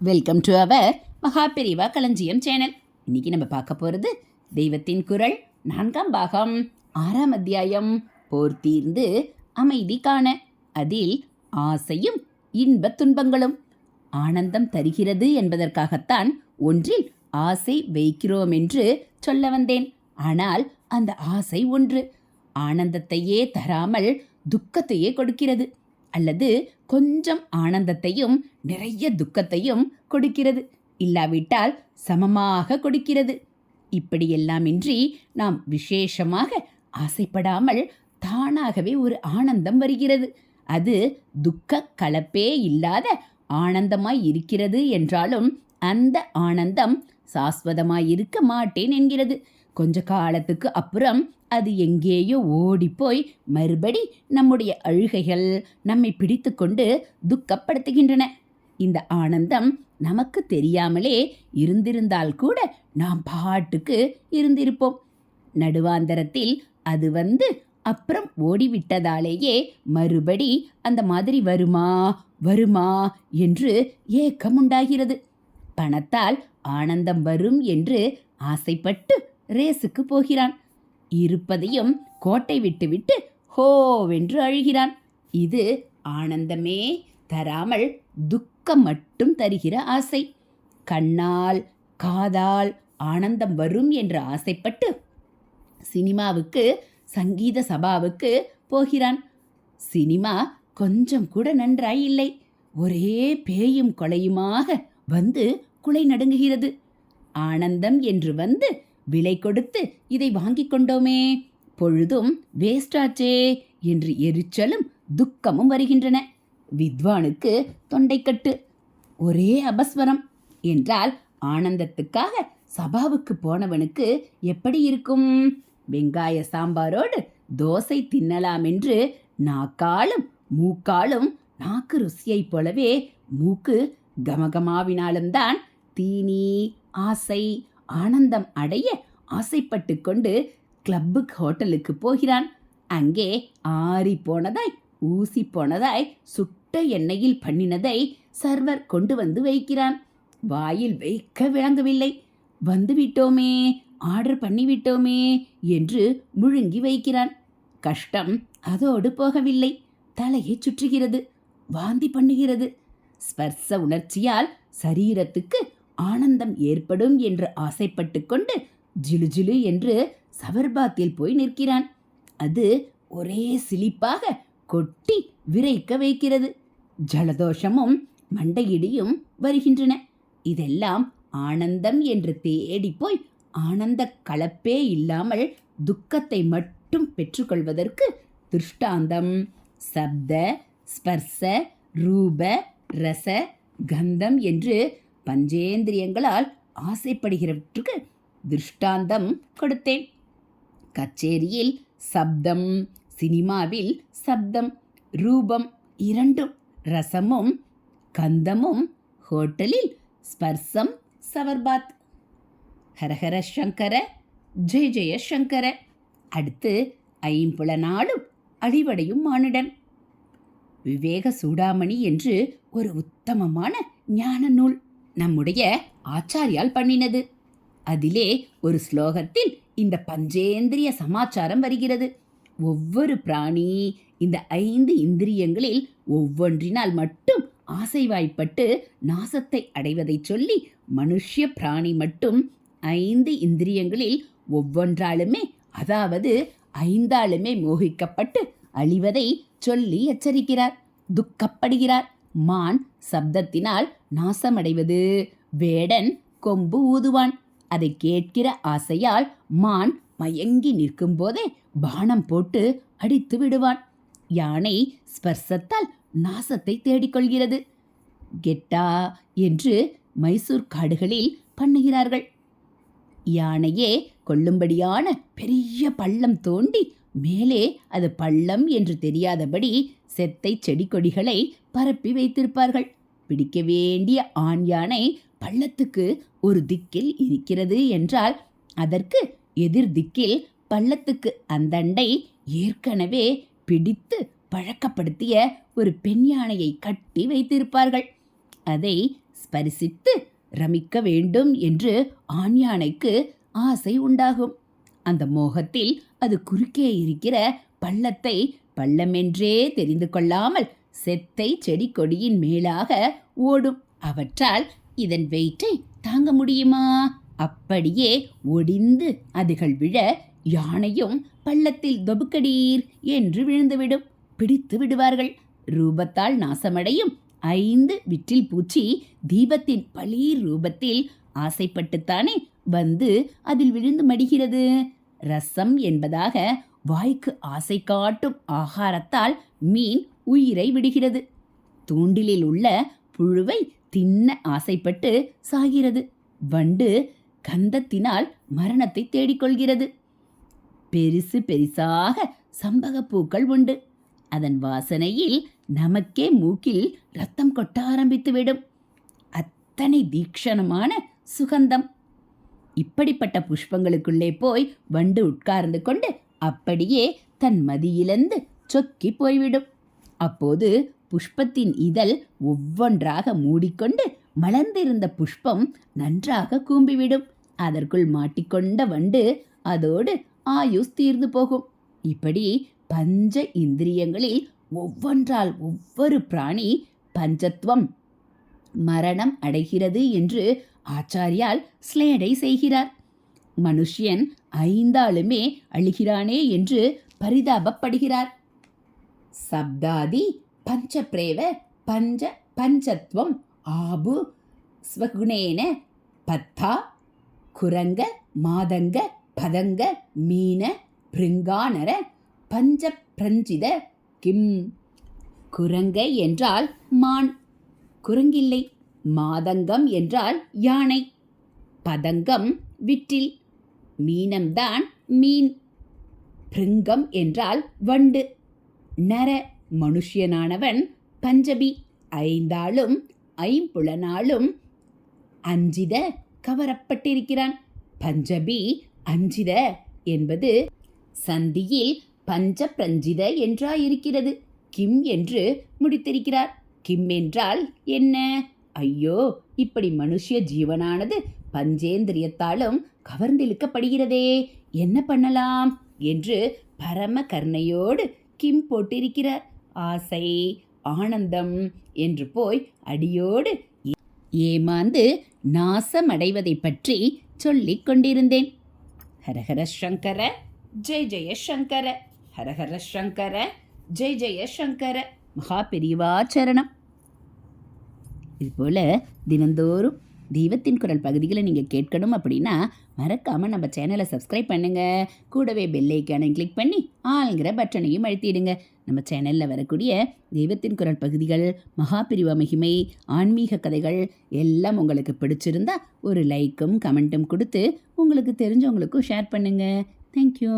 Welcome to our Maha Periyava களஞ்சியம் channel. இன்னைக்கு நம்ம பார்க்க போகிறது தெய்வத்தின் குரல் 4ஆம் பாகம் 6ஆம் அத்தியாயம் போர் தீர்ந்து அமைதி காண. அதில் ஆசையும் இன்ப துன்பங்களும் ஆனந்தம் தருகிறது என்பதற்காகத்தான் ஒன்றில் ஆசை வைக்கிறோம் என்று சொல்ல வந்தேன். ஆனால் அந்த ஆசை ஒன்று ஆனந்தத்தையே தராமல் துக்கத்தையே கொடுக்கிறது, அல்லது கொஞ்சம் ஆனந்தத்தையும் நிறைய துக்கத்தையும் கொடுக்கிறது, இல்லாவிட்டால் சமமாக கொடுக்கிறது. இப்படியெல்லாமின்றி நாம் விசேஷமாக ஆசைப்படாமல் தானாகவே ஒரு ஆனந்தம் வருகிறது. அது துக்க கலப்பே இல்லாத ஆனந்தமாய் இருக்கிறது என்றாலும் அந்த ஆனந்தம் சாஸ்வதமாய் இருக்க மாட்டேன் என்கிறது. கொஞ்ச காலத்துக்கு அப்புறம் அது எங்கேயோ ஓடிப்போய் மறுபடி நம்முடைய அழுகைகள் நம்மை பிடித்து கொண்டு துக்கப்படுத்துகின்றன. இந்த ஆனந்தம் நமக்கு தெரியாமலே இருந்திருந்தால் கூட நாம் பாட்டுக்கு இருந்திருப்போம். நடுவாந்தரத்தில் அது வந்து அப்புறம் ஓடிவிட்டதாலேயே மறுபடி அந்த மாதிரி வருமா வருமா என்று ஏக்கம் உண்டாகிறது. பணத்தால் ஆனந்தம் வரும் என்று ஆசைப்பட்டு ரேஸுக்கு போகிறான். இருப்பதையும் கோட்டை விட்டுவிட்டு ஹோவென்று அழுகிறான். இது ஆனந்தமே தராமல் துக்கம் மட்டும் தருகிற ஆசை. கண்ணால் காதால் ஆனந்தம் வரும் என்று ஆசைப்பட்டு சினிமாவுக்கு சங்கீத சபாவுக்கு போகிறான். சினிமா கொஞ்சம் கூட நன்றாய் இல்லை. ஒரே பேயும் கொலையுமாக வந்து குலை நடுங்குகிறது. ஆனந்தம் என்று வந்து விலை கொடுத்து இதை வாங்கி கொண்டோமே, பொழுதும் வேஸ்டாச்சே என்று எரிச்சலும் துக்கமும் வருகின்றன. வித்வானுக்கு தொண்டைக்கட்டு, ஒரே அபஸ்வரம் என்றால் ஆனந்தத்துக்காக சபாவுக்கு போனவனுக்கு எப்படி இருக்கும்? வெங்காய சாம்பாரோடு தோசை தின்னலாம் என்று நாக்காலும் மூக்காலும், நாக்கு ருசியைப் போலவே மூக்கு கமகமாவினாலும் தான் தீனி ஆசை ஆனந்தம் அடைய ஆசைப்பட்டு கொண்டு கிளப்புக்கு ஹோட்டலுக்கு போகிறான். அங்கே ஆறி போனதாய் ஊசி போனதாய் சுட்ட எண்ணெயில் பண்ணினதை சர்வர் கொண்டு வந்து வைக்கிறான். வாயில் வைக்க விளங்கவில்லை. வந்துவிட்டோமே, ஆர்டர் பண்ணிவிட்டோமே என்று முழுங்கி வைக்கிறான். கஷ்டம் அதோடு போகவில்லை. தலையை சுற்றுகிறது, வாந்தி பண்ணுகிறது. ஸ்பர்ச உணர்ச்சியால் சரீரத்துக்கு ஆனந்தம் ஏற்படும் என்று ஆசைப்பட்டு கொண்டு ஜிலு ஜிலு என்று சவர்பாத்தில் போய் நிற்கிறான். அது ஒரே சிலிப்பாக கொட்டி விரைக்க வைக்கிறது. ஜலதோஷமும் மண்டையிடியும் வருகின்றன. இதெல்லாம் ஆனந்தம் என்று தேடி போய் ஆனந்த கலப்பே இல்லாமல் துக்கத்தை மட்டும் பெற்றுக்கொள்வதற்கு திருஷ்டாந்தம் சப்த ஸ்பர்ச ரூப ரச கந்தம் என்று பஞ்சேந்திரியங்களால் ஆசைப்படுகிறவற்றுக்கு திருஷ்டாந்தம் கொடுத்தேன். கச்சேரியில் சப்தம், சினிமாவில் சப்தம், ரூபம் இரண்டும், ரசமும் கந்தமும், ஹோட்டலில் ஸ்பர்சம் சவர்பாத். ஹரஹர சங்கர, ஜெய ஜெய சங்கர. அடுத்து ஐம்புலனாலும் அழிவடையும் மானுடன். விவேக சூடாமணி என்று ஒரு உத்தமமான ஞான நூல் நம்முடைய ஆச்சாரியால் பண்ணினது. அதிலே ஒரு ஸ்லோகத்தில் இந்த பஞ்சேந்திரிய சமாச்சாரம் வருகிறது. ஒவ்வொரு பிராணி இந்த 5 இந்திரியங்களில் ஒவ்வொன்றினால் மட்டும் ஆசைவாய்ப்பட்டு நாசத்தை அடைவதை சொல்லி, மனுஷ்ய பிராணி மட்டும் 5 இந்திரியங்களில் ஒவ்வொன்றாலுமே, அதாவது 5ஆலுமே மோகிக்கப்பட்டு அழிவதை சொல்லி எச்சரிக்கிறார், துக்கப்படுகிறார். மான் சப்தத்தினால் நாசமடைவது. வேடன் கொம்பு ஊதுவான். அதை கேட்கிற ஆசையால் மான் மயங்கி நிற்கும் போதே பானம் போட்டு அடித்து விடுவான். யானை ஸ்பர்சத்தால் நாசத்தை தேடிக்கொள்கிறது. கெட்டா என்று மைசூர் காடுகளில் பண்ணுகிறார்கள். யானையே கொள்ளும்படியான பெரிய பள்ளம் தோண்டி மேலே அது பள்ளம் என்று தெரியாதபடி செத்தை செடி கொடிகளை பரப்பி வைத்திருப்பார்கள். பிடிக்க வேண்டிய ஆண் யானை பள்ளத்துக்கு ஒரு திக்கில் இருக்கிறது என்றால் அதற்கு எதிர் திக்கில் பள்ளத்துக்கு அந்தண்டை ஏற்கனவே பிடித்து பழக்கப்படுத்திய ஒரு பெண் யானையை கட்டி வைத்திருப்பார்கள். அதை ஸ்பரிசித்து ரமிக்க வேண்டும் என்று ஆண் யானைக்கு ஆசை உண்டாகும். அந்த மோகத்தில் அது குறுக்கே இருக்கிற பள்ளத்தை பள்ளமென்றே தெரிந்து கொள்ளாமல் செத்தை செடி கொடியின் மேலாக ஓடும். அவற்றால் இதன் வெயிட்டை தாங்க முடியுமா? அப்படியே ஒடிந்து அதுகள் விழ யானையும் பள்ளத்தில் தொபுக்கடீர் என்று விழுந்துவிடும். பிடித்து விடுவார்கள். ரூபத்தால் நாசமடையும் 5 விற்றில் பூச்சி தீபத்தின் பளீர் ரூபத்தில் ஆசைப்பட்டுத்தானே வந்து அதில் விழுந்து மடிகிறது. ரசம் என்பதாக வாய்க்கு ஆசை காட்டும் ஆகாரத்தால் மீன் உயிரை விடுகிறது. தூண்டிலில் உள்ள புழுவை தின்ன ஆசைப்பட்டு சாகிறது. வண்டு கந்தத்தினால் மரணத்தை தேடிக்கொள்கிறது. பெரிசு பெரிசாக சம்பகப்பூக்கள் உண்டு. அதன் வாசனையில் நமக்கே மூக்கில் ரத்தம் கொட்ட ஆரம்பித்துவிடும். அத்தனை தீக்ஷணமான சுகந்தம். இப்படிப்பட்ட புஷ்பங்களுக்குள்ளே போய் வண்டு உட்கார்ந்து கொண்டு அப்படியே தன் மதியிலிருந்து சொக்கி போய்விடும். அப்போது புஷ்பத்தின் இதழ் ஒவ்வொன்றாக மூடிக்கொண்டு மலர்ந்திருந்த புஷ்பம் நன்றாக கூம்பிவிடும். அதற்குள் மாட்டிக்கொண்ட வண்டு அதோடு ஆயுஸ் தீர்ந்து போகும். இப்படி பஞ்ச இந்திரியங்களில் ஒவ்வொன்றால் ஒவ்வொரு பிராணி பஞ்சத்துவம் மரணம் அடைகிறது என்று ஆச்சாரியால் ஸ்லேடை செய்கிறார். மனுஷியன் 5ஆலுமே அழுகிறானே என்று பரிதாபப்படுகிறார். சப்தாதி பஞ்சப்ரேவ பஞ்ச பஞ்சத்வம் ஆபு ஸ்வகுணேன பத்தா குரங்க மாதங்க பதங்க மீன பிருங்கானர பஞ்ச பிரஞ்சித கிம். குரங்கை என்றால் மான், குரங்கில்லை. மாதங்கம் என்றால் யானை, பதங்கம் விற்றில், மீனம்தான் மீன், பிருங்கம் என்றால் வண்டு, நர மனுஷியனானவன் பஞ்சபி 5ஆலும் 5புலனாலும் அஞ்சித கவரப்பட்டிருக்கிறான். பஞ்சபி அஞ்சித என்பது சந்தியில் பஞ்ச பிரஞ்சித என்றாயிருக்கிறது. கிம் என்று முடித்திருக்கிறார். கிம் என்றால் என்ன? ஐயோ, இப்படி மனுஷிய ஜீவனானது பஞ்சேந்திரியத்தாலும் கவர்ந்திழுக்கப்படுகிறதே, என்ன பண்ணலாம் என்று பரம கருணையோடு கிம் போட்டிருக்கிறார். ஆசை ஆனந்தம் என்று போய் அடியோடு ஏமாந்து நாசமடைவதை பற்றி சொல்லிக் கொண்டிருந்தேன். ஹரஹர சங்கர ஜெய் ஜெய சங்கர, ஹரஹர சங்கர ஜெய் ஜெய சங்கர. மகா பெரியவாச்சரணம். இதுபோல் தினந்தோறும் தெய்வத்தின் குரல் பகுதிகளை நீங்கள் கேட்கணும் அப்படின்னா மறக்காமல் நம்ம சேனலை சப்ஸ்கிரைப் பண்ணுங்கள். கூடவே பெல் ஐக்கானை கிளிக் பண்ணி ஆளுங்கிற பட்டனையும் அழுத்திடுங்க. நம்ம சேனலில் வரக்கூடிய தெய்வத்தின் குரல் பகுதிகள், மகாபிரிவா மகிமை, ஆன்மீக கதைகள் எல்லாம் உங்களுக்கு பிடிச்சிருந்தா ஒரு லைக்கும் கமெண்ட்டும் கொடுத்து உங்களுக்கு தெரிஞ்சவங்களுக்கும் ஷேர் பண்ணுங்கள். தேங்க்யூ.